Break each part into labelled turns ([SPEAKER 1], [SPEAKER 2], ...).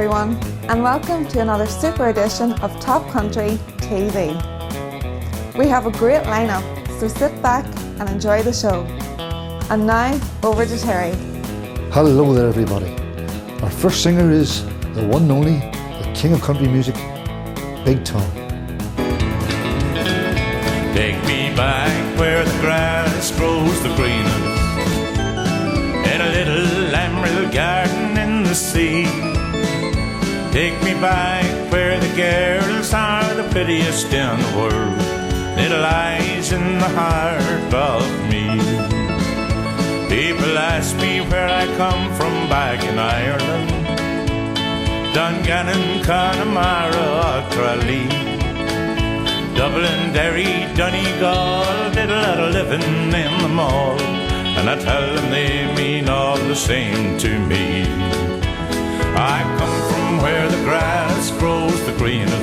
[SPEAKER 1] everyone, and welcome to another super edition of Top Country TV. We have a great lineup, so sit back and enjoy the show. And now, over to Terry.
[SPEAKER 2] Hello there everybody. Our first singer is the one and only, the king of country music, Big Tom.
[SPEAKER 3] Take me back where the grass grows the greenest, in a little emerald garden in the sea. Take me back where the girls are the prettiest in the world. It lies in the heart of me. People ask me where I come from back in Ireland. Dungannon, Connemara, Tralee, Dublin, Derry, Donegal, did a lot of living in the mall, and I tell them they mean all the same to me. I come from where the grass grows the greenest,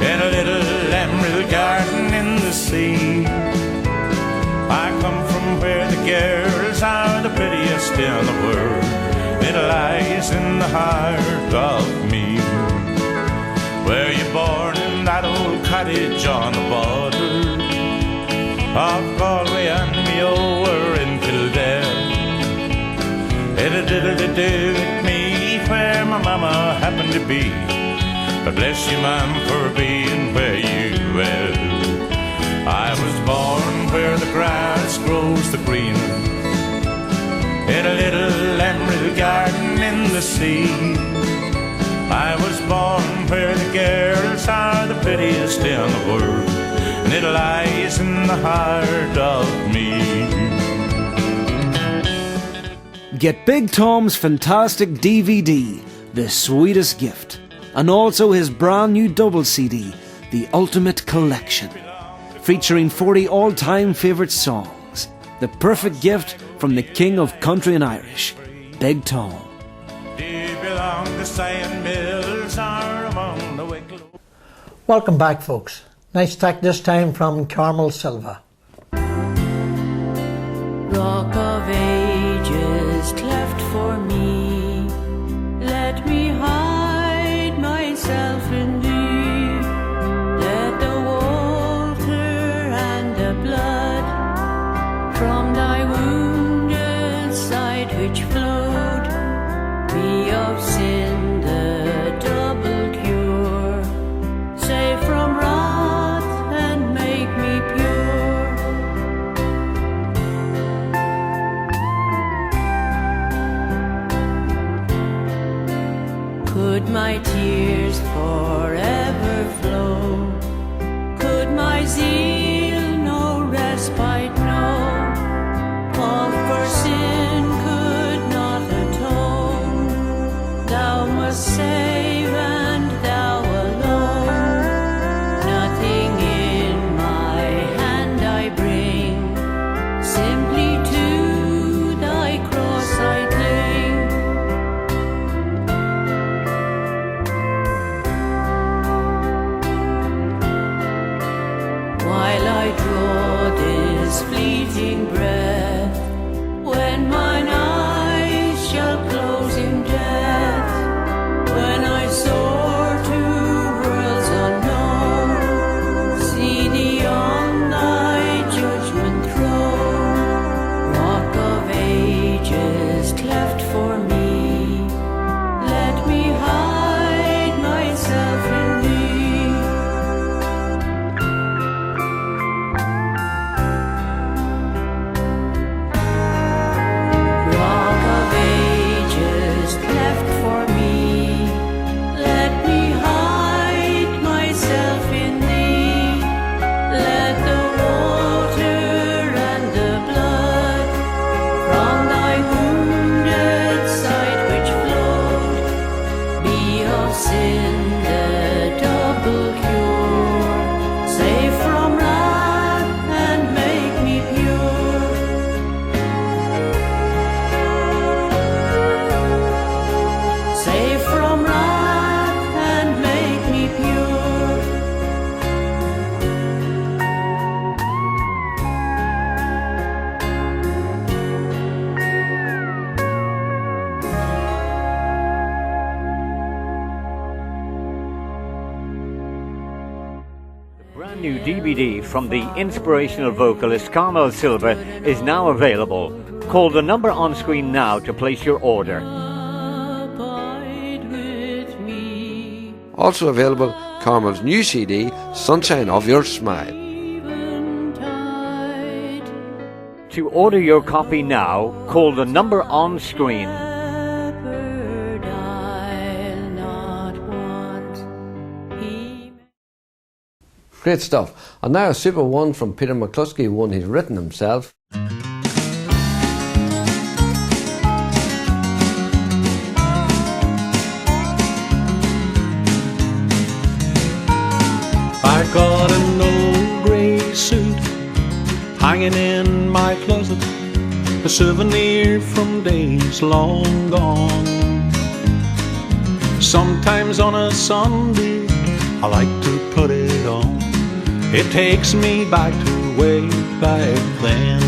[SPEAKER 3] in a little emerald garden in the sea. I come from where the girls are the prettiest in the world. It lies in the heart of me. Were you born in that old cottage on the border of Galway and Mayo, or in Kildare? It'll do with me where my mama happened to be, but bless you, ma'am, for being where you were. I was born where the grass grows the greenest, in a little emerald garden in the sea. I was born where the girls are the prettiest in the world, and it lies in the heart of me.
[SPEAKER 4] Get Big Tom's fantastic DVD, The Sweetest Gift, and also his brand new double CD, The Ultimate Collection, featuring 40 all-time favourite songs. The perfect gift from the king of country and Irish, Big Tom.
[SPEAKER 5] Welcome back, folks. Nice track this time from Carmel Silva.
[SPEAKER 6] Rock of ages cleft for me, let me hide myself in thee. Let the water and the blood from thy wounded side which flowed be of sin the double cure. Save from wrath and make me pure. Could my tears forever flow? Could my zeal no respite know? All for sin could not atone. Thou must save and thou alone. Nothing in my hand I bring, simply to thy cross I cling. While I draw this fleeting breath, when mine eyes shall close in death, when
[SPEAKER 7] New DVD from the inspirational vocalist Carmel Silva is now available. Call the number on screen now to place your order.
[SPEAKER 6] Abide with me,
[SPEAKER 8] Also available, Carmel's new CD, Sunshine of Your Smile.
[SPEAKER 6] eventide,
[SPEAKER 7] To order your copy now, call the number on screen.
[SPEAKER 6] shepherd I'll not want. He
[SPEAKER 8] Great stuff. And now a super one from Peter McCluskey, one he's written himself.
[SPEAKER 3] I got an old grey suit hanging in my closet, a souvenir from days long gone. Sometimes on a Sunday I like to put it on. It takes me back to way back then.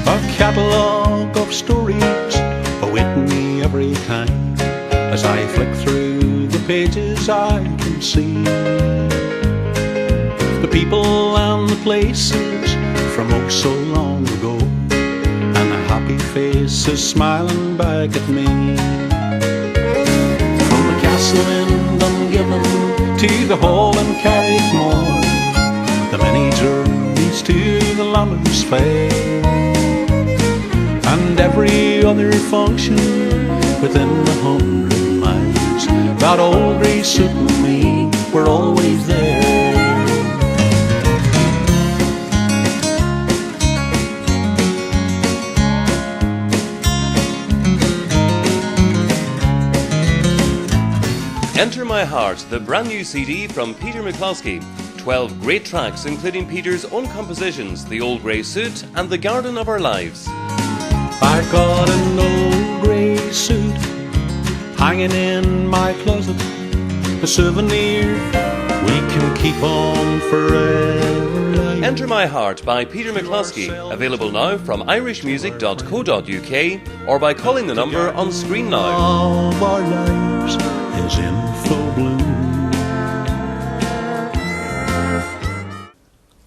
[SPEAKER 3] A catalogue of stories await me every time. As I flick through the pages I can see the people and the places from oh so long ago, and the happy faces smiling back at me. From the castle in Dungiven to the hall in Carrickmore, the many journeys to the Landers Fair, and every other function within 100 miles, that old grey suit and me were always there.
[SPEAKER 9] Enter My Heart, the brand new CD from Peter McCluskey. 12 great tracks including Peter's own compositions, The Old Grey Suit and The Garden of Our Lives.
[SPEAKER 3] I got an old grey suit hanging in my closet, a souvenir we can keep on forever.
[SPEAKER 9] Enter My Heart by Peter McCluskey, available now from irishmusic.co.uk or by calling the number on screen now.
[SPEAKER 3] Of our lives is in full bloom.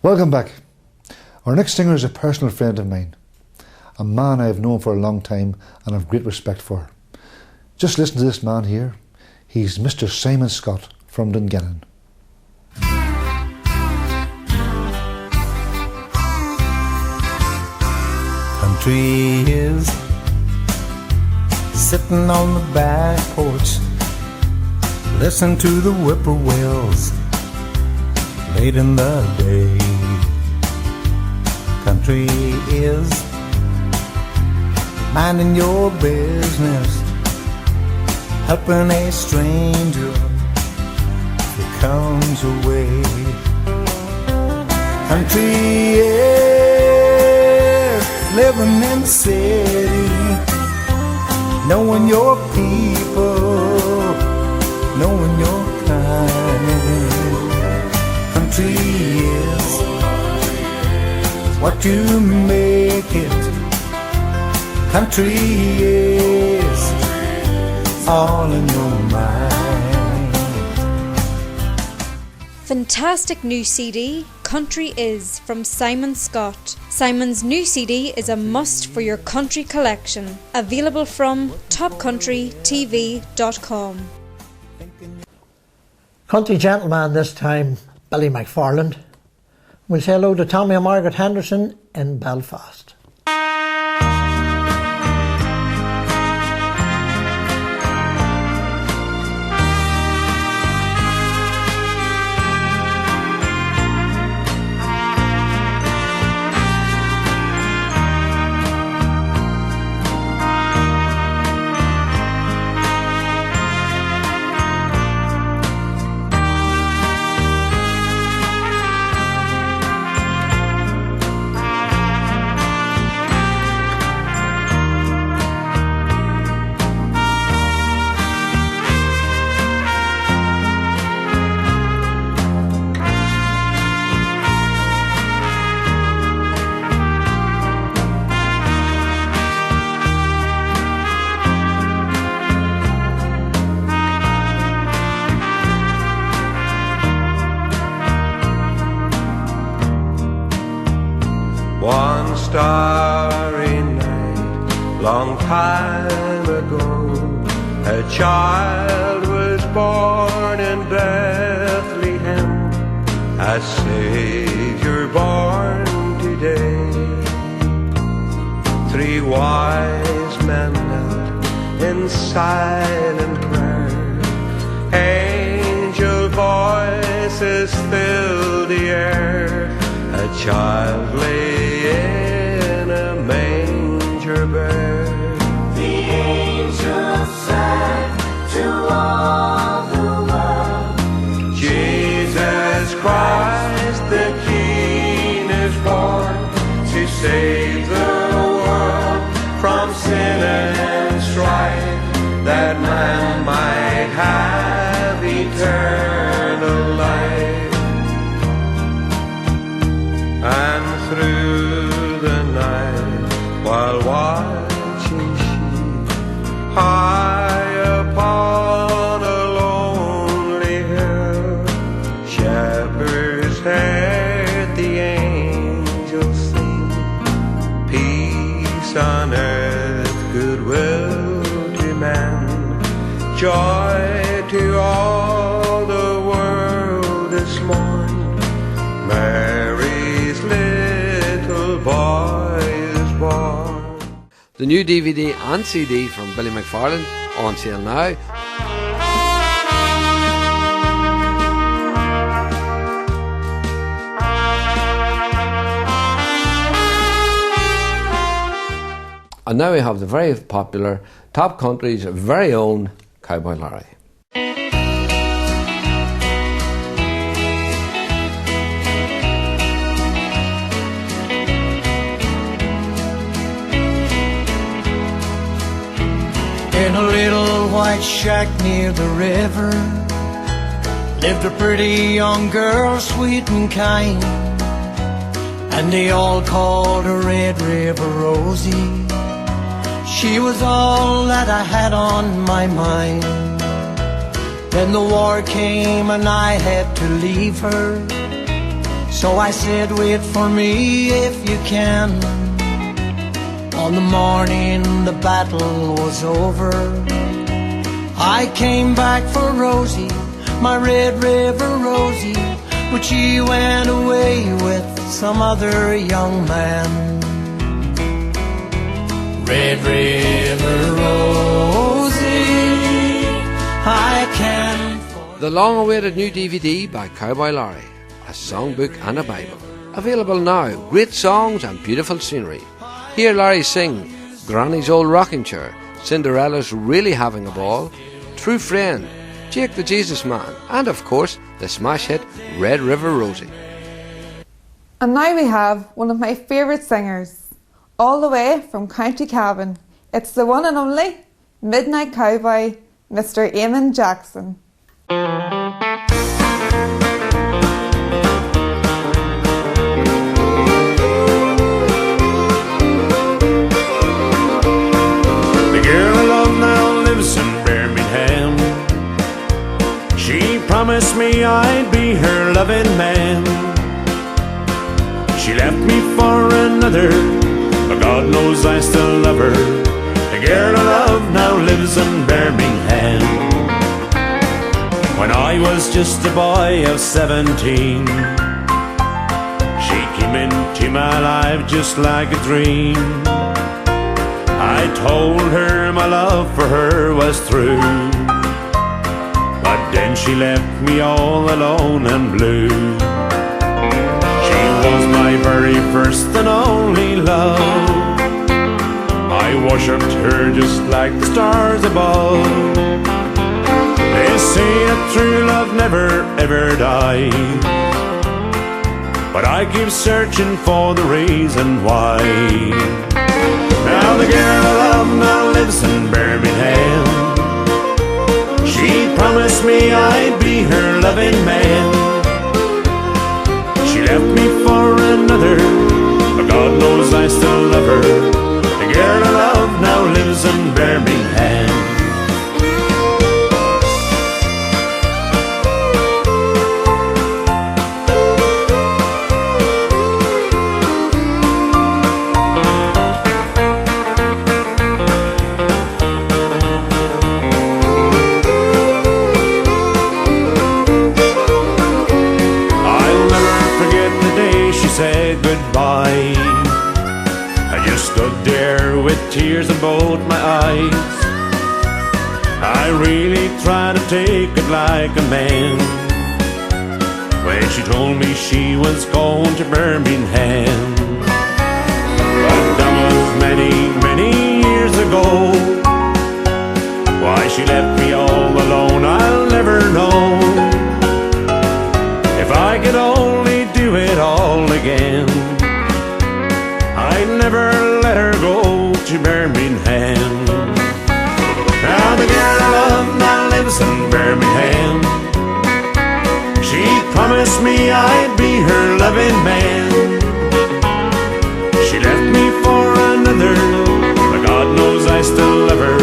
[SPEAKER 2] Welcome back. Our next singer is a personal friend of mine, a man I have known for a long time and have great respect for. Just listen to this man here. He's Mr. Simon Scott from Dungannon.
[SPEAKER 10] Country is sitting on the back porch, listen to the whippoorwills late in the day. Country is minding your business, helping a stranger who comes away. Country is living in the city, knowing your people, knowing your kind. Country is what you make it. Country is all in your mind.
[SPEAKER 11] Fantastic new CD, Country Is, from Simon Scott. Simon's new CD is a must for your country collection. Available from topcountrytv.com.
[SPEAKER 5] Country gentleman this time, Billy McFarland. We'll say hello to Tommy and Margaret Henderson in Belfast.
[SPEAKER 10] time ago, a child was born in Bethlehem, a Savior born today. 3 wise men knelt in silent prayer, angel voices filled the air, a child lay in a manger bare. The angels sang to all the world, Jesus Christ the King is born to save the world from sin and strife, that man might have eternal life. And through the night, while watching sheep high upon a lonely hill, shepherds heard the angels sing, peace on earth, goodwill to man, joy to all the world this morn. Mary's little boy is born.
[SPEAKER 8] The new DVD and CD from Billy McFarland on sale now. And now we have the very popular Top Country's very own Cowboy Larry.
[SPEAKER 12] In a little white shack near the river lived a pretty young girl, sweet and kind, and they all called her Red River Rosie. She was all that I had on my mind. Then the war came and I had to leave her, so I said, wait for me if you can. On the morning the battle was over, I came back for Rosie, my Red River Rosie, but she went away with some other young man. Red River Rosie, I can...
[SPEAKER 8] The long-awaited new DVD by Cowboy Larry, a songbook and a Bible. Available now. Great songs and beautiful scenery. Hear Larry sing Granny's Old Rocking Chair, Cinderella's Really Having a Ball, True Friend, Jake the Jesus Man, and of course the smash hit Red River Rosie.
[SPEAKER 1] And now we have one of my favourite singers, all the way from County Cavan. It's the one and only Midnight Cowboy, Mr. Eamon Jackson.
[SPEAKER 3] The girl I love now lives in Birmingham. She promised me I'd be her loving man. She left me for another, but God knows I still love her. The girl I love now lives in Birmingham. When I was just a boy of 17, she came into my life just like a dream. I told her my love for her was through, but then she left me all alone and blue. She was my very first and only love. I worshipped her just like the stars above. They say that true love never ever dies, but I keep searching for the reason why. Now the girl I love now lives in Birmingham. She promised me I'd be her loving man. She left me for another, but God knows I still love her. The girl I love now lives in Birmingham. said goodbye. I just stood there with tears in both my eyes. I really tried to take it like a man when she told me she was going to Birmingham. But that was many, many years ago. Why she left me all alone, I'll never know. If I could only do it all again, I'd never let her go to Birmingham. Now the girl I love now lives in Birmingham. She promised me I'd be her loving man. She left me for another, but God knows I still love her.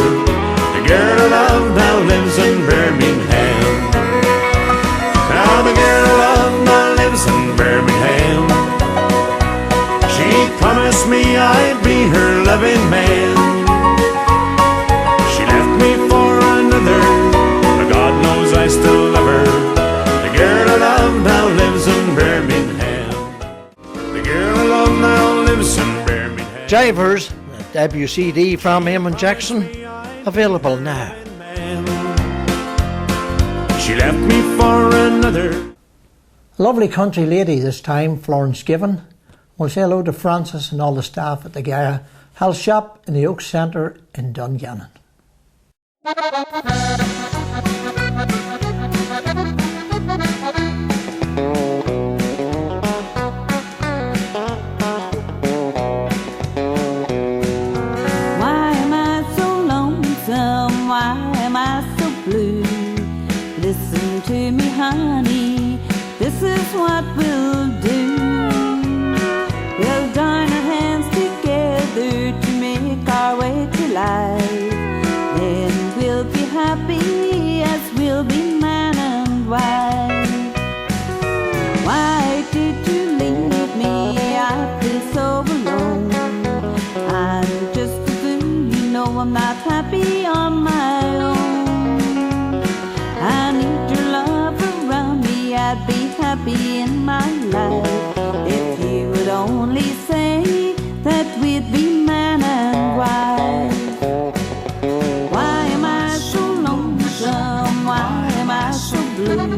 [SPEAKER 3] The girl I love now lives in Birmingham. Now the girl I love now lives in Birmingham. She promised me I'd be her loving man. She left me for another, but God knows I still love her. The girl I love now lives in Birmingham. The girl I love now lives in Birmingham.
[SPEAKER 5] Jivers, WCD from Eamon Jackson, available now.
[SPEAKER 3] She left me for another.
[SPEAKER 5] Lovely country lady this time, Florence Given. We'll say hello to Francis and all the staff at the Gara Health Shop in the Oak Centre in Dungannon.
[SPEAKER 6] Why am I so lonesome? Why am I so blue? Listen to me, honey, this is what we'll do. We'll join our hands together to make our way to life. Then we'll be happy as we'll be man and wife. Why did you leave me? I feel so alone. I'm just a fool, you know I'm not happy on my own. I need your love around me, I'd be happy in my life if you would only say that we'd be man and wife. Why am I so lonesome? Why am I so blue?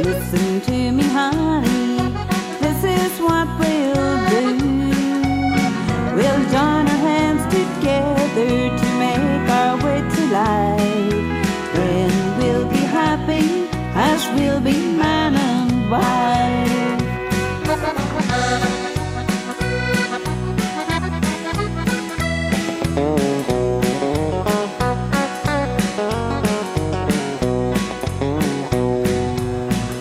[SPEAKER 6] Listen to me, honey, this is what we'll do. We'll join our hands together to make our way to life. Then we'll be happy as we'll be man and wife.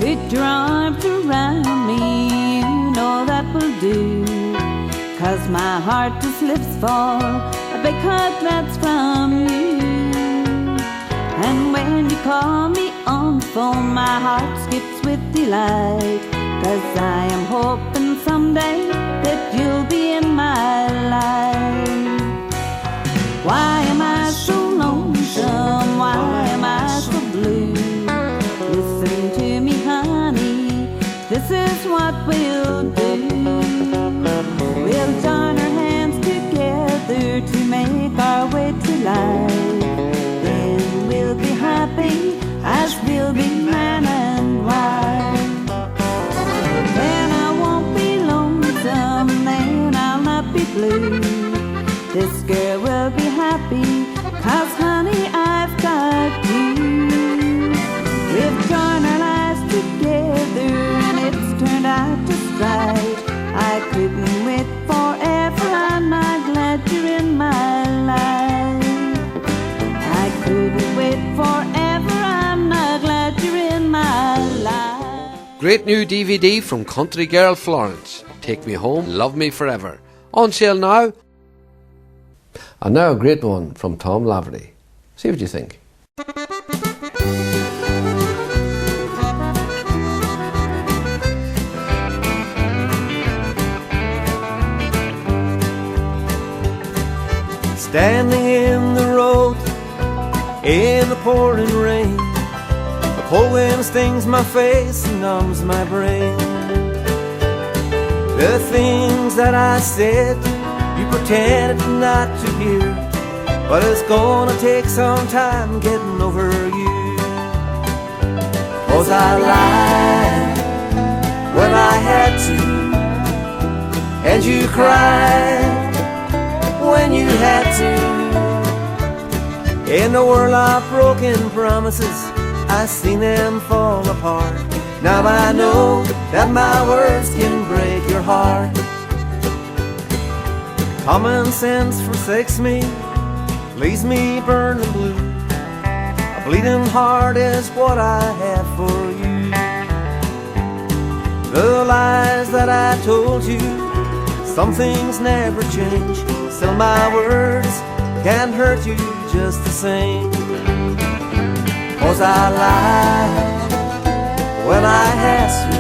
[SPEAKER 6] Put your arms around me, you know that will do. 'Cause my heart just lives for a big hug that's from you. And when you call me on the phone, my heart skips with delight. 'Cause I am hoping someday that you'll be in my life. Why am I so lonesome? Why am I so blue? Listen to me, honey, this is what we'll do. We'll join our hands together to make our way to life. Then we'll be happy as we'll be man and wife. Then I won't be lonesome, then I'll not be blue. This girl will be happy, 'cause honey, I've got you. We've joined our lives together and it's turned out just right. I couldn't wait forever, I'm not glad you're in my life. I couldn't wait forever, I'm not glad you're in my life.
[SPEAKER 8] Great new DVD from country girl Florence, Take Me Home, Love Me Forever. On sale now. And now a great one from Tom Laverty. See what you think.
[SPEAKER 13] Standing in the road in the pouring rain, the cold wind stings my face and numbs my brain. The things that I said, you pretended not to hear, but it's gonna take some time getting over you. 'Cause I lied when I had to, and you cried when you had to. In the world of broken promises, I seen them fall apart. Now I know that my words can break your heart. Common sense forsakes me, leaves me burning blue. A bleeding heart is what I have for you. The lies that I told you, some things never change. Still my words can hurt you just the same. 'Cause I lied when I had to,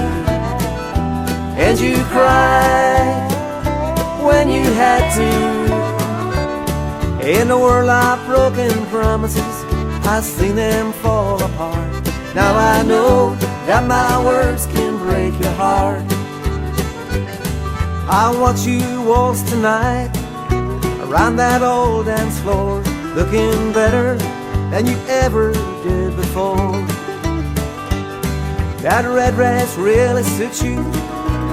[SPEAKER 13] and you cried when you had to. In the world of broken promises, I've seen them fall apart. Now I know that my words can break your heart. I watch you waltz tonight around that old dance floor, looking better than you ever did before. That red dress really suits you,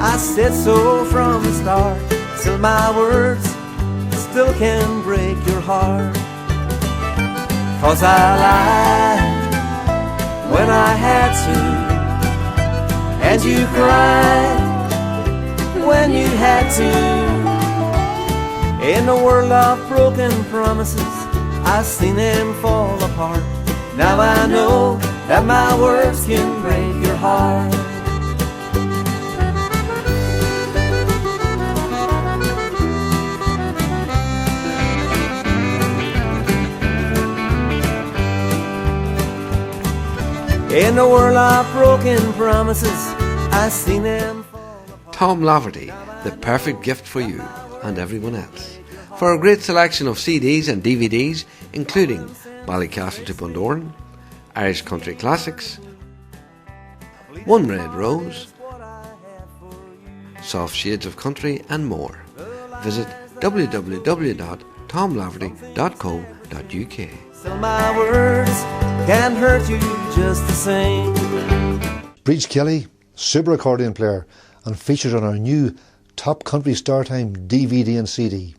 [SPEAKER 13] I said so from the start. Still my words still can break your heart. 'Cause I lied when I had to, and you cried when you had to. In the world of broken promises, I've seen them fall apart. Now I know that my words can break your heart. In the world of broken promises, I've seen them fall apart.
[SPEAKER 8] Tom Laverty, the perfect gift for you and everyone else. For a great selection of CDs and DVDs, including Ballycastle to Bundoran, Irish Country Classics, One Red Rose, Soft Shades of Country and more, visit www.tomlaverty.co.uk.
[SPEAKER 13] So my words can hurt you just the same.
[SPEAKER 2] Breach Kelly, super accordion player, and featured on our new Top Country Startime DVD and CD.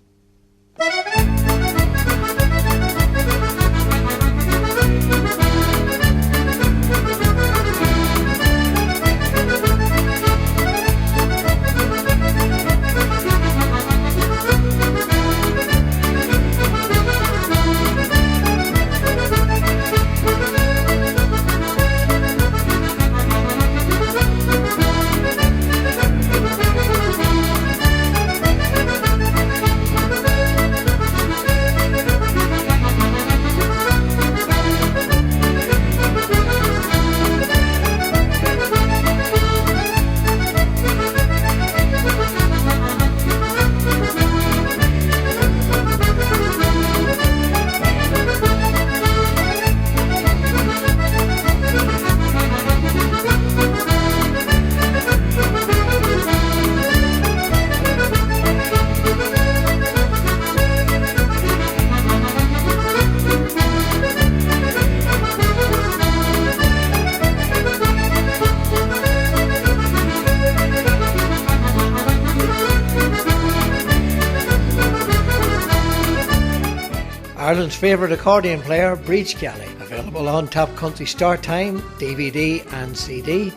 [SPEAKER 5] Ireland's favourite accordion player, Breach Kelly. Available on Top Country Startime, DVD and CD.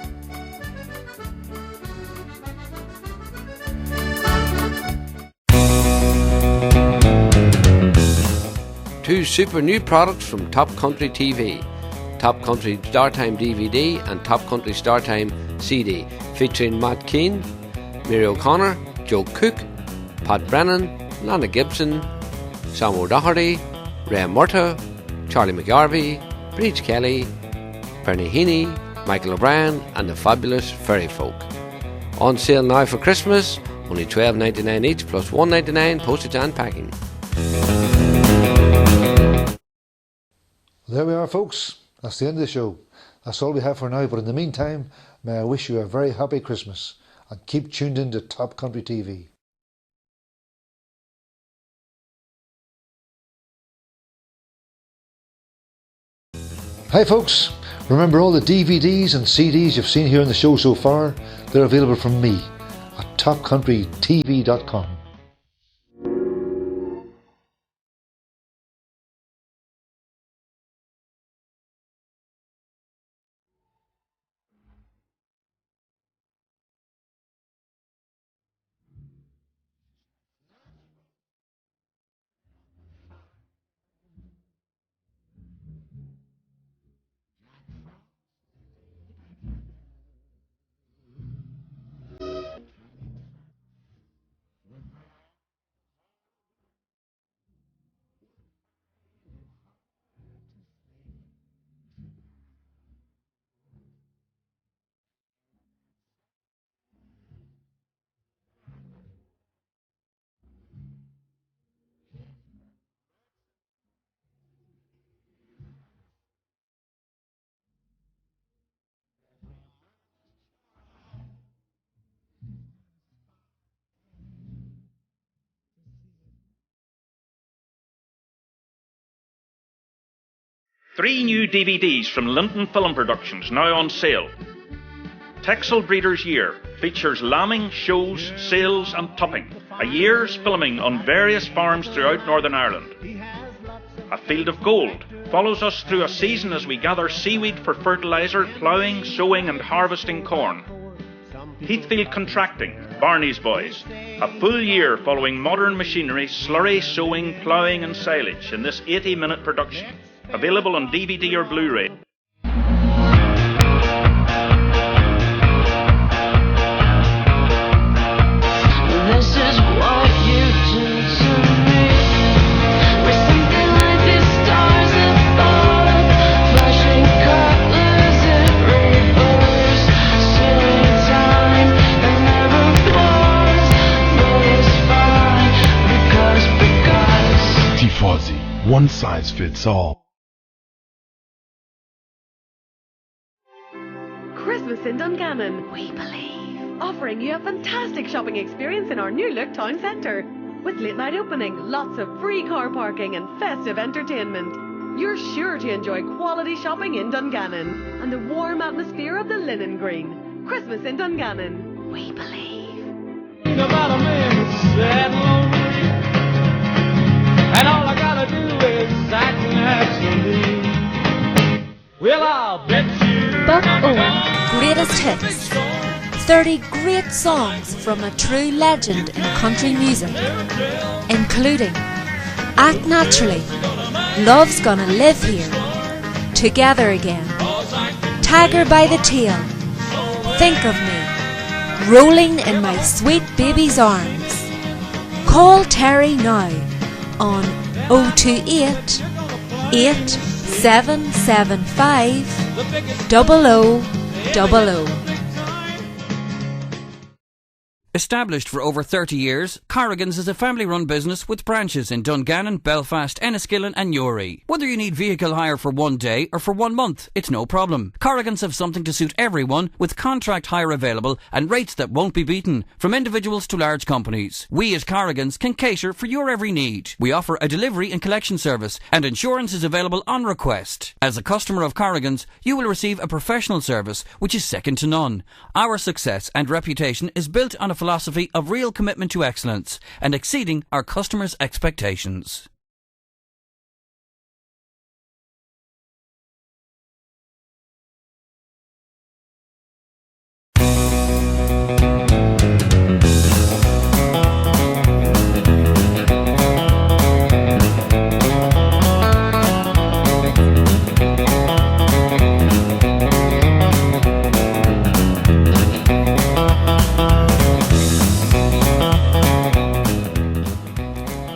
[SPEAKER 8] Two super new products from Top Country TV. Top Country Startime DVD and Top Country Startime CD, featuring Matt Keane, Mary O'Connor, Joe Cook, Pat Brennan, Lana Gibson, Sam O'Doherty, Ray Murtagh, Charlie McGarvey, Breach Kelly, Bernie Heaney, Michael O'Brien and the fabulous Ferry Folk. On sale now for Christmas, only $12.99 each plus $1.99 postage and packing.
[SPEAKER 2] There we are, folks. That's the end of the show. That's all we have for now, but in the meantime, may I wish you a very happy Christmas and keep tuned in to Top Country TV. Hi folks, remember all the DVDs and CDs you've seen here on the show so far? They're available from me at topcountrytv.com.
[SPEAKER 14] Three new DVDs from Linton Film Productions now on sale. Texel Breeders' Year features lambing, shows, sales and topping. A year's filming on various farms throughout Northern Ireland. A Field of Gold follows us through a season as we gather seaweed for fertiliser, ploughing, sowing and harvesting corn. Heathfield Contracting, Barney's Boys. A full year following modern machinery, slurry, sowing, ploughing and silage in this 80-minute production. Available on DVD or Blu-ray.
[SPEAKER 15] This is what you do to me. We're something like the stars above, flashing colors in reverse, stealing time and never pause. But it's fine because
[SPEAKER 16] Tifosi, one size fits all.
[SPEAKER 17] Christmas in Dungannon, we believe. Offering you a fantastic shopping experience in our new look town centre. With late night opening, lots of free car parking and festive entertainment. You're sure to enjoy quality shopping in Dungannon and the warm atmosphere of the Linen Green. Christmas in Dungannon, we believe.
[SPEAKER 18] About a man sad and lonely, and all I gotta do is act naturally. Well, I'll bet you
[SPEAKER 19] Buck Owen Greatest Hits. 30 great songs from a true legend in country music, including Act Naturally, Love's Gonna Live Here, Together Again, Tiger by the Tail, Think of Me, Rolling in My Sweet Baby's Arms. Call Terry now on 028 8775 0000.
[SPEAKER 20] Established for over 30 years, Corrigan's is a family-run business with branches in Dungannon, Belfast, Enniskillen and Newry. Whether you need vehicle hire for one day or for 1 month, it's no problem. Corrigan's have something to suit everyone with contract hire available and rates that won't be beaten, from individuals to large companies. We as Corrigan's can cater for your every need. We offer a delivery and collection service, and insurance is available on request. As a customer of Corrigan's, you will receive a professional service which is second to none. Our success and reputation is built on a philosophy of real commitment to excellence and exceeding our customers' expectations.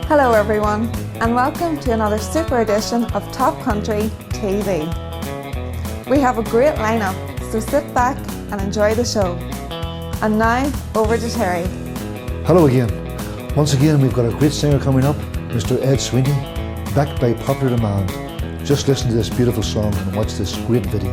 [SPEAKER 1] Hello everyone, and welcome to another super edition of Top Country TV. We have a great lineup, so sit back and enjoy the show. And now, over to Terry.
[SPEAKER 2] Hello again. Once again, we've got a great singer coming up, Mr. Ed Sweeney, backed by popular demand. Just listen to this beautiful song and watch this great video.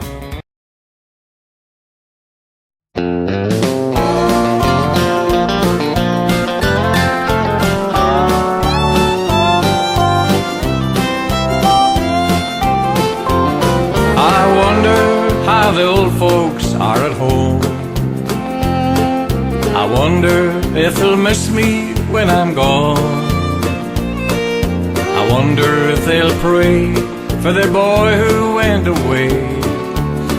[SPEAKER 18] wonder how the old folks are at home. I wonder if they'll miss me when I'm gone. I wonder if they'll pray for their boy who went away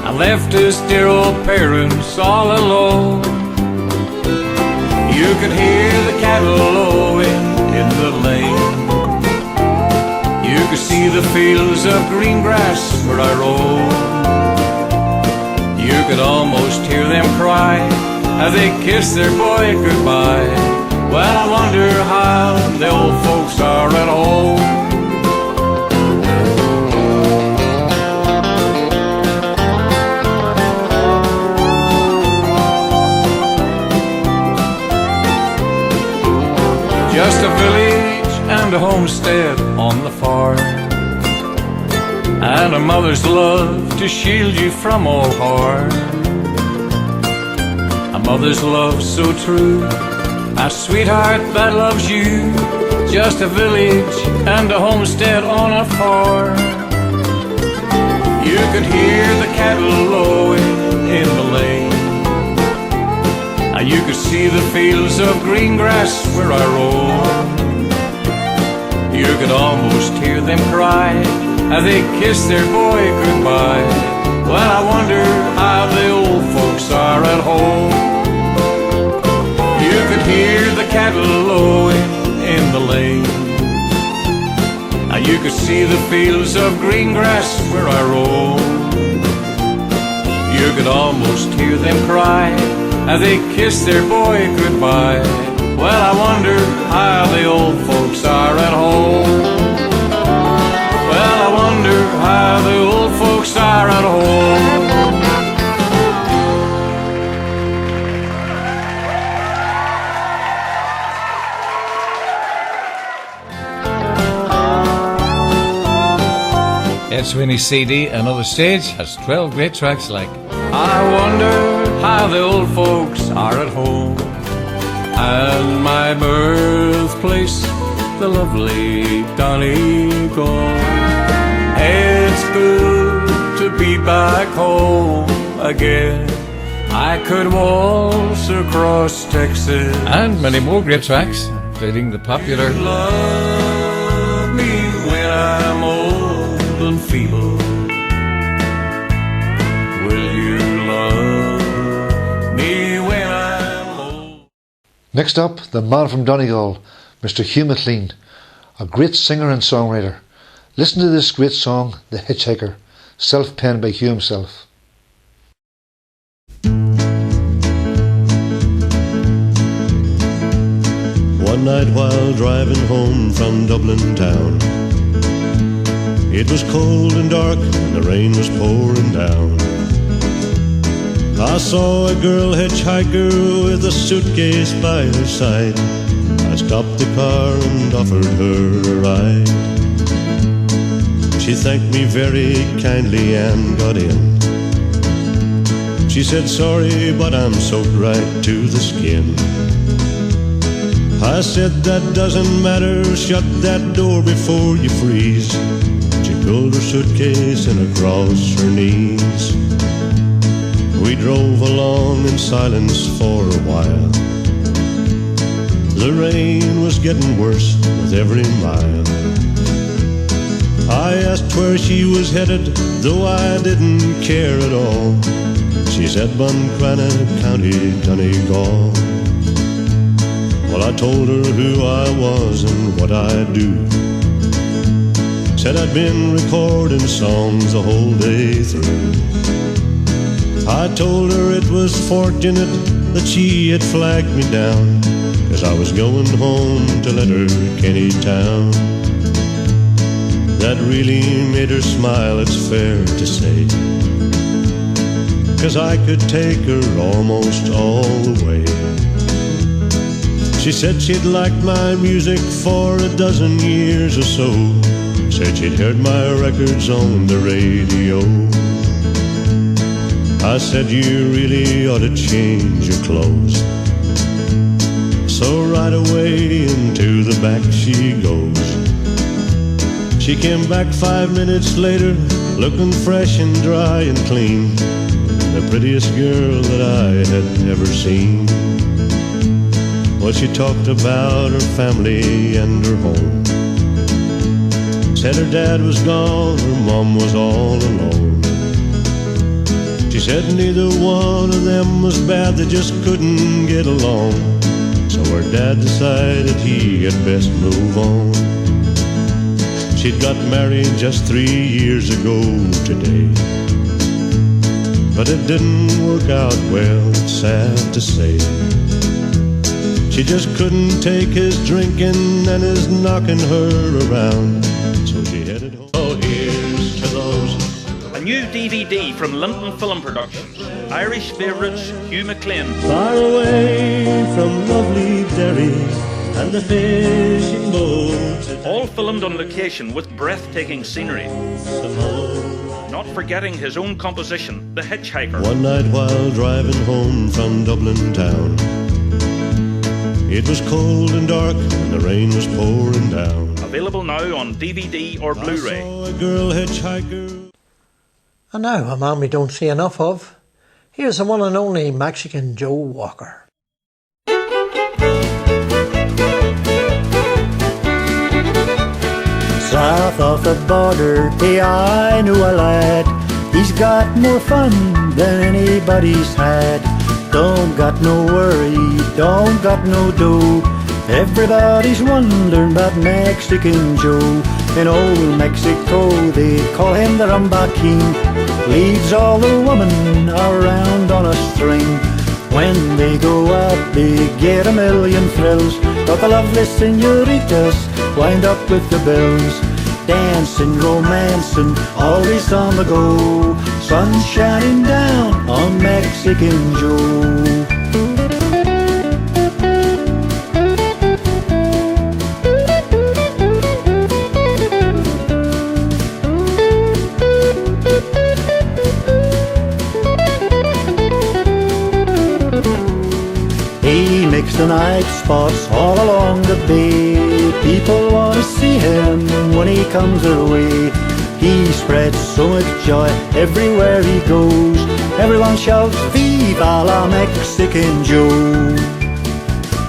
[SPEAKER 18] and left his dear old parents all alone. You could hear the cattle lowing in the lane. You could see the fields of green grass where I roam. You could almost hear them cry as they kiss their boy goodbye. Well, I wonder how the old folks are at home. Just a village and a homestead on the farm, and a mother's love to shield you from all harm. A mother's love so true, a sweetheart that loves you. Just a village and a homestead on a farm. You could hear the cattle lowing in the lane. You could see the fields of green grass where I roam. You could almost hear them cry as they kiss their boy goodbye. Well, I wonder how the old folks are at home. You could hear the cattle lowing in the lane. You could see the fields of green grass where I roam. You could almost hear them cry as they kiss their boy goodbye. Well, I wonder how the old folks are at home. Well, I wonder how the old folks are at home. Ed Sweeney's CD, Another Stage, has 12 great tracks like I Wonder How the Old Folks Are at Home, and my birthplace, the lovely Donegal. It's good to be back home again. I could waltz across Texas. And many more great tracks, including the popular Love Me When I'm Old and Feeble. Will you love me when I'm old?
[SPEAKER 2] Next up, the man from Donegal, Mr. Hugh McLean, a great singer and songwriter. Listen to this great song, The Hitchhiker, self-penned by Hugh himself.
[SPEAKER 21] One night while driving home from Dublin town, it was cold and dark and the rain was pouring down. I saw a girl hitchhiker with a suitcase by her side. I stopped the car and offered her a ride. She thanked me very kindly and got in. She said, sorry, but I'm soaked right to the skin. I said, that doesn't matter, shut that door before you freeze. She pulled her suitcase in across her knees. We drove along in silence for a while. The rain was getting worse with every mile. I asked where she was headed, though I didn't care at all. She said, Buncrana County, Donegal. Well, I told her who I was and what I do. Said I'd been recording songs the whole day through. I told her it was fortunate that she had flagged me down, 'cause I was going home to Letterkenny town. That really made her smile, it's fair to say, 'cause I could take her almost all the way. She said she'd liked my music for a dozen years or so. Said she'd heard my records on the radio. I said, you really ought to change your clothes. So right away into the back she goes. She came back 5 minutes later looking fresh and dry and clean, the prettiest girl that I had ever seen. Well, she talked about her family and her home, said her dad was gone, her mom was all alone. She said neither one of them was bad, they just couldn't get along. So her dad decided he had best move on. She'd got married just 3 years ago today, but it didn't work out well, it's sad to say. She just couldn't take his drinking and his knocking her around, so she headed home. Oh, here's to those.
[SPEAKER 14] A new DVD from London Film Productions. Irish favourites Hugh MacLean.
[SPEAKER 21] Far away from lovely Derry and the fishing boats.
[SPEAKER 14] All filmed on location with breathtaking scenery. Not forgetting his own composition, The Hitchhiker.
[SPEAKER 21] One night while driving home from Dublin town, it was cold and dark and the rain was pouring down.
[SPEAKER 14] Available now on DVD or Blu-ray.
[SPEAKER 21] I saw a girl hitchhiker.
[SPEAKER 5] And now a man we don't see enough of. Here's the one and only Mexican Joe Walker.
[SPEAKER 4] South of the border, hey, I knew a lad. He's got more fun than anybody's had. Don't got no worry, don't got no dough. Everybody's wondering about Mexican Joe. In old Mexico they call him the Rumba King. Leads all the women around on a string. When they go out they get a million thrills, but the lovely senoritas wind up with the bills. Dancing, romancing, always on the go. Sun shining down on Mexican Joe. He makes the night spots all along the bay. People want to see him when he comes their way. He spreads so much joy everywhere he goes. Everyone shouts, Viva la Mexican Joe.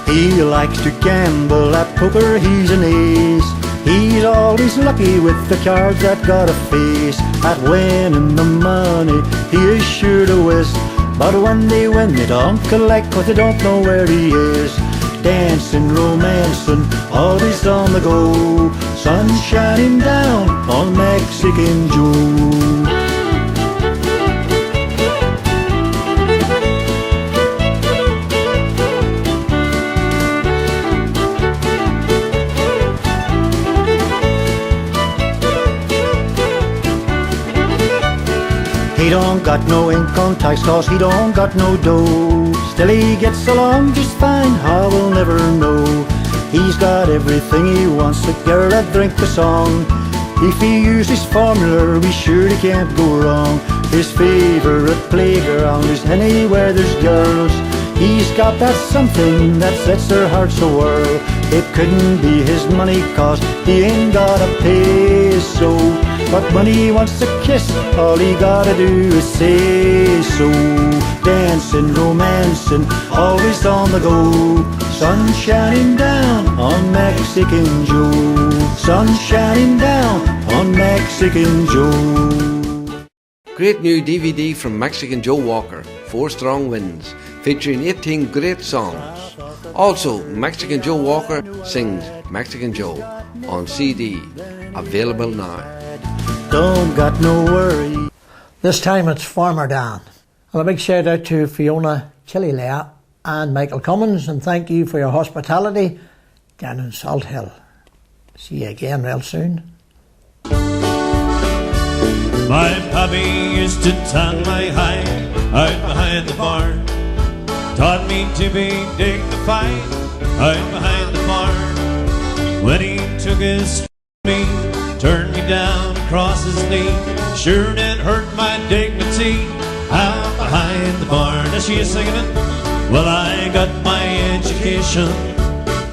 [SPEAKER 4] He likes to gamble at poker, he's an ace. He's always lucky with the cards that got a face. At winning the money, he is sure to whist. But when they win, they don't collect, cause they don't know where he is. Dancing, romancing, always on the go. Sun shining down on Mexican Joe. He don't got no income tax cause he don't got no dough. Still he gets along just fine, how we'll never know. He's got everything he wants, a girl, a drink, a song. If he uses formula, we surely can't go wrong. His favourite playground is anywhere there's girls. He's got that something that sets their hearts a-whirl. It couldn't be his money cause he ain't got a peso. But when he wants a kiss, all he gotta do is say so. Dancing, romancing, always on the go. Sun shining down on Mexican Joe. Sun shining down on Mexican Joe.
[SPEAKER 8] Great new DVD from Mexican Joe Walker, 4 Strong Winds, featuring 18 great songs. Also, Mexican Joe Walker sings Mexican Joe on CD, available now.
[SPEAKER 4] Don't got no worry.
[SPEAKER 5] This time it's Farmer Dan. And a big shout out to Fiona Chililea and Michael Cummins, and thank you for your hospitality down in Salt Hill. See you again real soon.
[SPEAKER 3] My pappy used to tan my hide out behind the barn. Taught me to be dignified out behind the barn. When he took his me, turned me down across his knee, sure did hurt my dignity out behind the barn. Is she singing it? Well, I got my education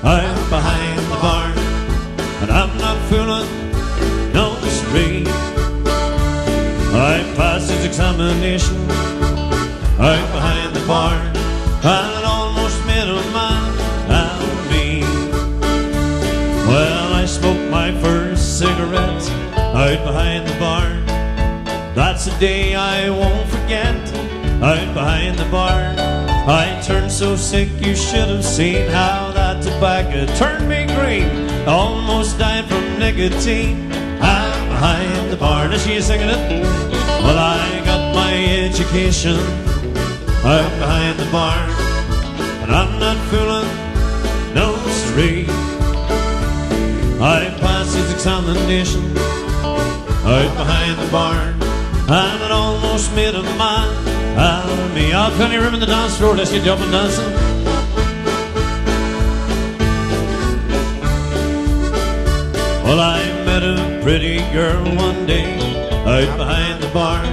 [SPEAKER 3] out behind the barn, and I'm not fooling no street. passed his examination out behind the barn, and it almost made a man out of me. Well, I smoked my first cigarette out behind the barn. That's a day I won't forget. Out behind the barn, I turned so sick you should have seen how that tobacco turned me green. Almost died from nicotine. Out behind the barn, is she singing it? Well, I got my education out behind the barn, and I'm not fooling, no siree. I passed his examination out behind the barn, and it almost made a man out of me. I'll plenty room in the dance floor, let's get you up and dancing. Well, I met a pretty girl one day out behind the barn.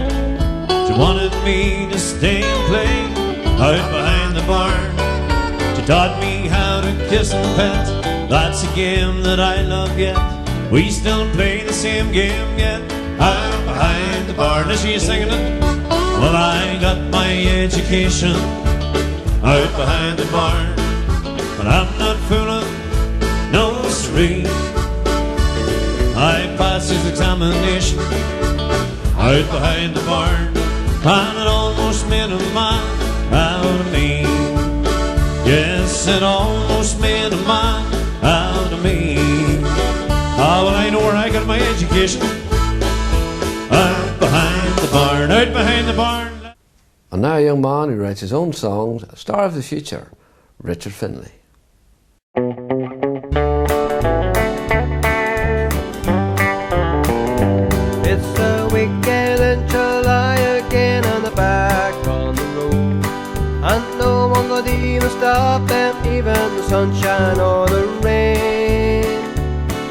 [SPEAKER 3] She wanted me to stay and play out behind the barn. She taught me how to kiss and pet. That's a game that I love yet. We still play the same game yet out behind the barn. Is she singing it? Well, I got my education out behind the barn, but I'm not fooling, no siree. I passed his examination out behind the barn, and it almost made a man out of me. Yes, it almost made a man out of me. Ah, well, I know where I got my education. Out behind the barn, out behind the barn.
[SPEAKER 8] And now a young man who writes his own songs, a star of the future, Richard Finlay.
[SPEAKER 13] It's a weekend in July again on the back on the road, and no one could even stop them, even the sunshine or the rain.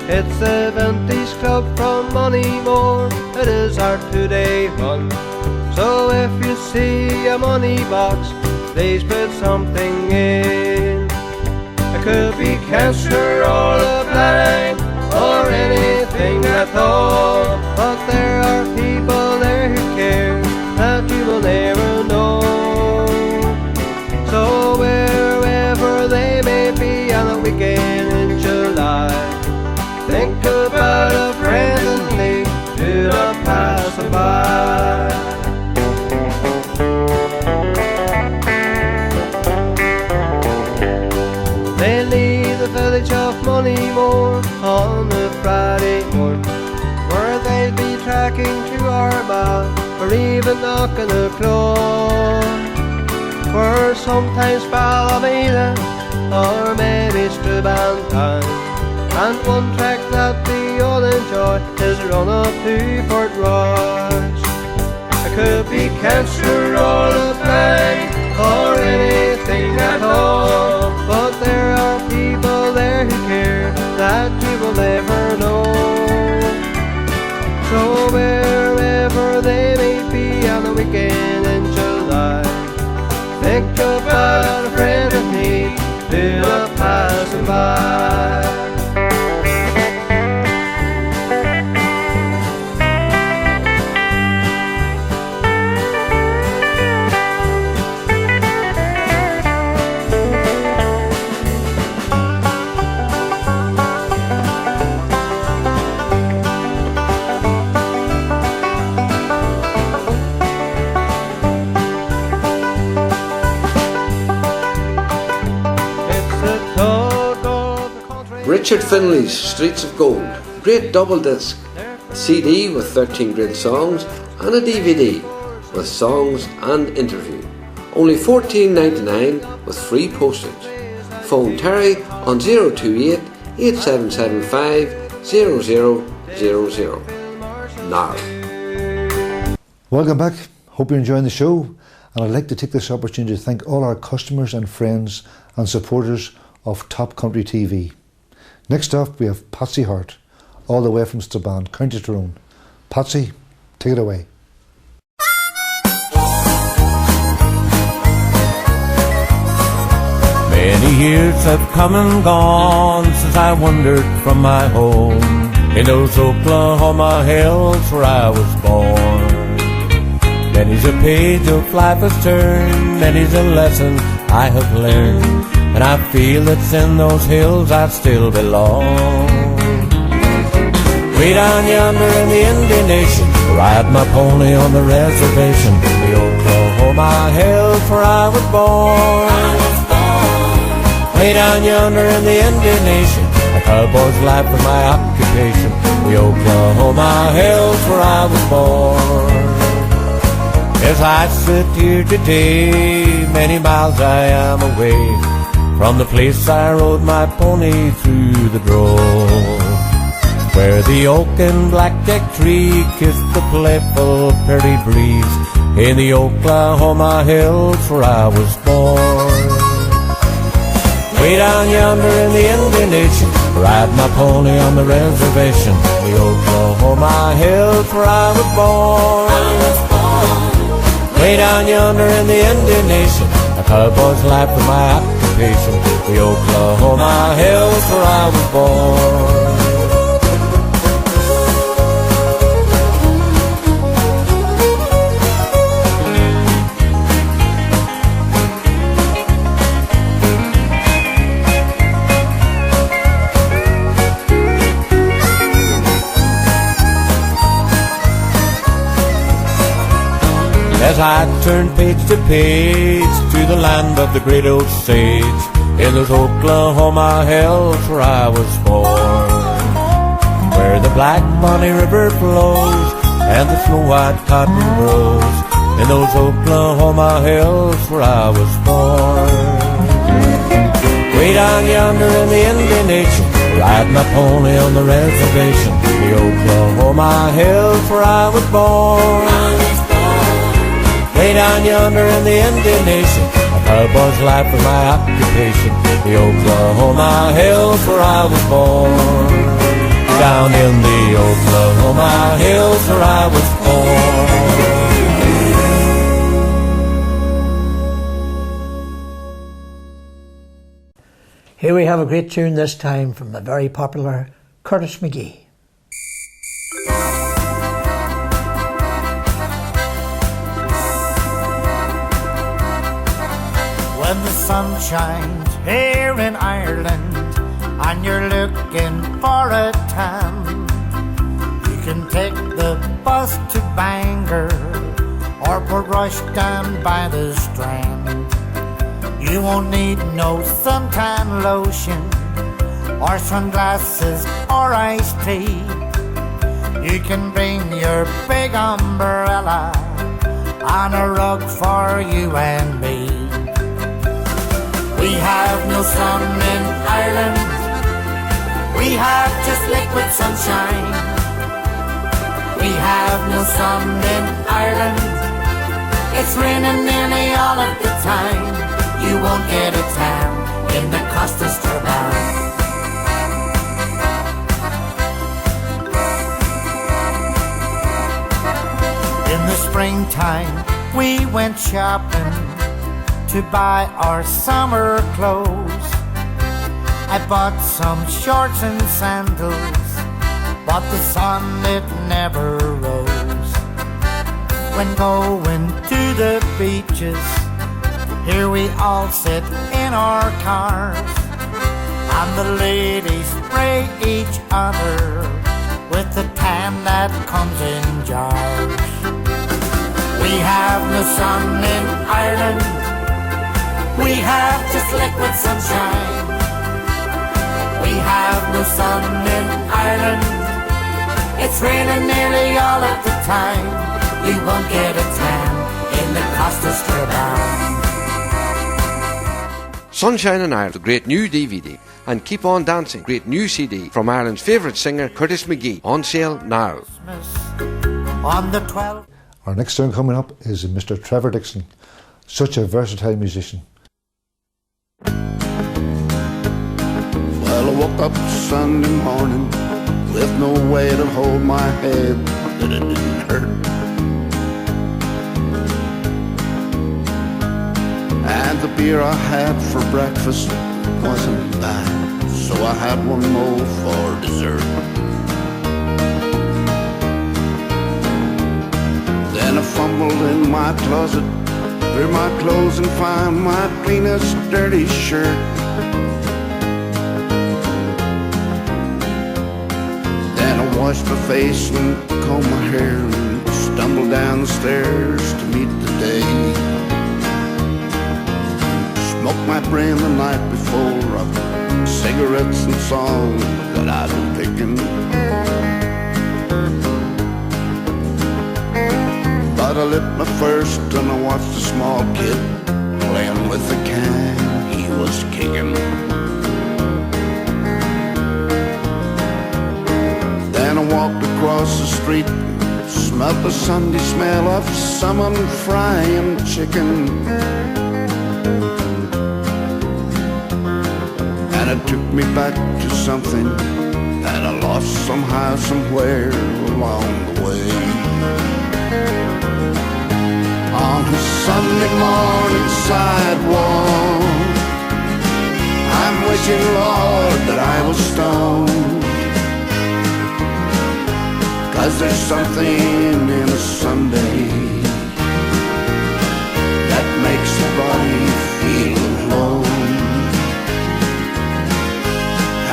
[SPEAKER 13] It's a vintage club from Moneymore, it is our 2-day run. So if you see a money box, please put something in. It could be cancer or a blind or anything at all, but there are people there who care that you will never know. So wherever they may be on a weekend in July, think about a friend and leave, do not pass them by. They leave the village of Moneymore on a Friday morn, where they'd be tracking to Armagh or even knocking a claw, where sometimes Ballymena or maybe Strabane, and one track that we all enjoy is run up to Port Royce. It could be cancer or a blind or anything at all, but there are people there who care that you will never know. So wherever they may be on a weekend in July, think about a friend of need, do not pass them by.
[SPEAKER 8] Richard Finlay's Streets of Gold, great double disc, a CD with 13 great songs and a DVD with songs and interview. Only $14.99 with free postage. Phone Terry on 028 8775 0000. Now.
[SPEAKER 2] Welcome back. Hope you're enjoying the show, and I'd like to take this opportunity to thank all our customers and friends and supporters of Top Country TV. Next up we have Patsy Hart, all the way from Strabane, County Tyrone. Patsy, take it away.
[SPEAKER 10] Many years have come and gone since I wandered from my home in those Oklahoma hills where I was born.
[SPEAKER 18] Many's a page of life has turned, many's a lesson I have learned, and I feel that in those hills I still belong. Way down yonder in the Indian Nation, ride my pony on the reservation, the Oklahoma hills where I was born. Way down yonder in the Indian Nation, a cowboy's life was my occupation, the Oklahoma hills where I was born. As I sit here today, many miles I am away from the place I rode my pony through the drove, where the oak and blackjack tree kissed the playful prairie breeze in the Oklahoma hills where I was born. Way down yonder in the Indian Nation, ride my pony on the reservation, the Oklahoma hills where I was born. Way down yonder in the Indian Nation, a cowboy's life was my occupation, the Oklahoma hills where I was born. As I turn page to page to the land of the great Osage, in those Oklahoma hills where I was born, where the Black Bonnie River flows and the snow white cotton grows, in those Oklahoma hills where I was born. Way down yonder in the Indian Nation, ride my pony on the reservation, the Oklahoma hills where I was born. Way down yonder in the Indian Nation, a cowboy's life was my occupation, the Oklahoma hills where I was born. Down in the Oklahoma hills where I was born.
[SPEAKER 5] Here we have a great tune this time from the very popular Curtis McGee.
[SPEAKER 12] When the sun shines here in Ireland and you're looking for a tan, you can take the bus to Bangor or Port Rushdown by the Strand. You won't need no suntan lotion or sunglasses or iced tea. You can bring your big umbrella and a rug for you and me. We have no sun in Ireland, we have just liquid sunshine. We have no sun in Ireland, it's raining nearly all of the time. You won't get a tan in the Costa Strabane. In the springtime we went shopping to buy our summer clothes. I bought some shorts and sandals, but the sun it never rose. When going to the beaches, here we all sit in our cars, and the ladies spray each other with the tan that comes in jars. We have no sun in Ireland, we have just liquid sunshine. We have no sun in Ireland, it's raining nearly all of the time. You won't get a tan in the Costa Strabane.
[SPEAKER 8] Sunshine in Ireland, the great new DVD, and Keep On Dancing, great new CD from Ireland's favourite singer Curtis McGee, on sale now.
[SPEAKER 12] On the 12th.
[SPEAKER 2] Our next song coming up is Mr. Trevor Dixon, such a versatile musician.
[SPEAKER 7] Well, I woke up Sunday morning with no way to hold my head that it didn't hurt. And the beer I had for breakfast wasn't bad, so I had one more for dessert. Then I fumbled in my my closet, through my clothes and find my cleanest dirty shirt. Then I washed my face and combed my hair and stumbled down the stairs to meet the day. Smoked my brain the night before of cigarettes and songs that I'd been picking. But I lit my first and I watched a small kid playing with the can he was kicking. Then I walked across the street, smelled the Sunday smell of someone frying chicken. And it took me back to something that I lost somehow, somewhere along the way. On a Sunday morning sidewalk, I'm wishing, Lord, that I was stoned. 'Cause there's something in a Sunday that makes the body feel alone.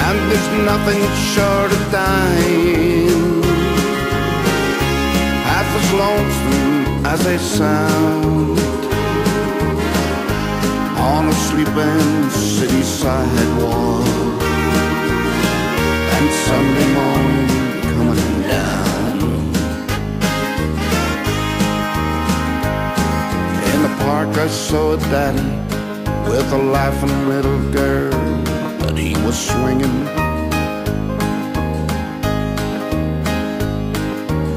[SPEAKER 7] And there's nothing short of dying half as lonesome as they sound on a sleeping city sidewalk and Sunday morning coming down. In the park I saw a daddy with a laughing little girl that he was swinging.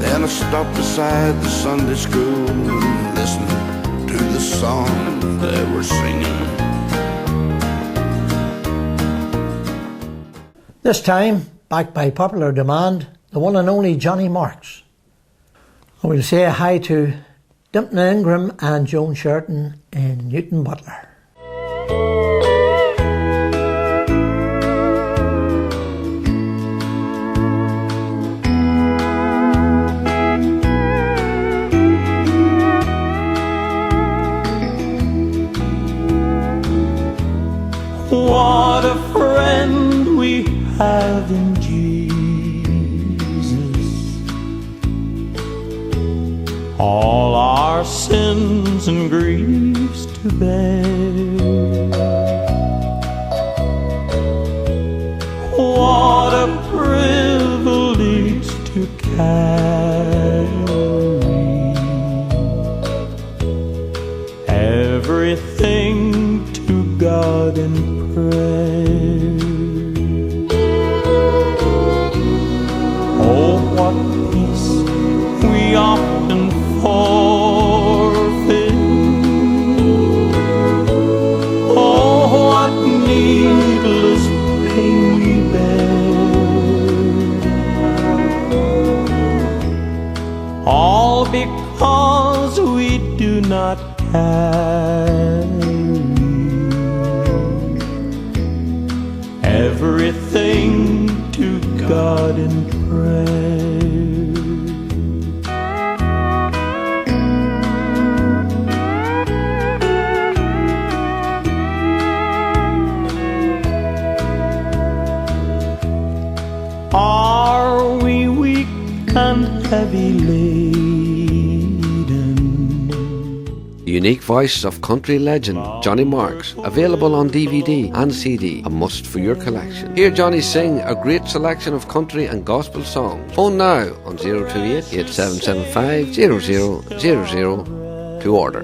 [SPEAKER 7] Then I stopped beside the Sunday school and listened to the song they were singing.
[SPEAKER 5] This time, backed by popular demand, the one and only Johnny Marks. I will say hi to Dimpna Ingram and Joan Sherton in Newton Butler.
[SPEAKER 12] What a friend we have in Jesus. All our sins and griefs to bear. What a privilege to carry everything to God in prayer. Oh, what peace we often forfeit. Oh, what needless pain we bear. All because we do not carry everything to God in prayer. Are we weak and heavy laden?
[SPEAKER 8] The unique voice of country legend Johnny Marks, available on DVD and CD, a must for your collection. Hear Johnny sing a great selection of country and gospel songs. Phone now on 028 8775 0000 to order.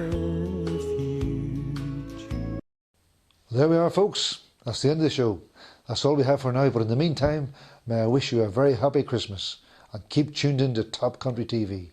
[SPEAKER 2] There we are, folks. That's the end of the show. That's all we have for now, but in the meantime, may I wish you a very happy Christmas and keep tuned in to Top Country TV.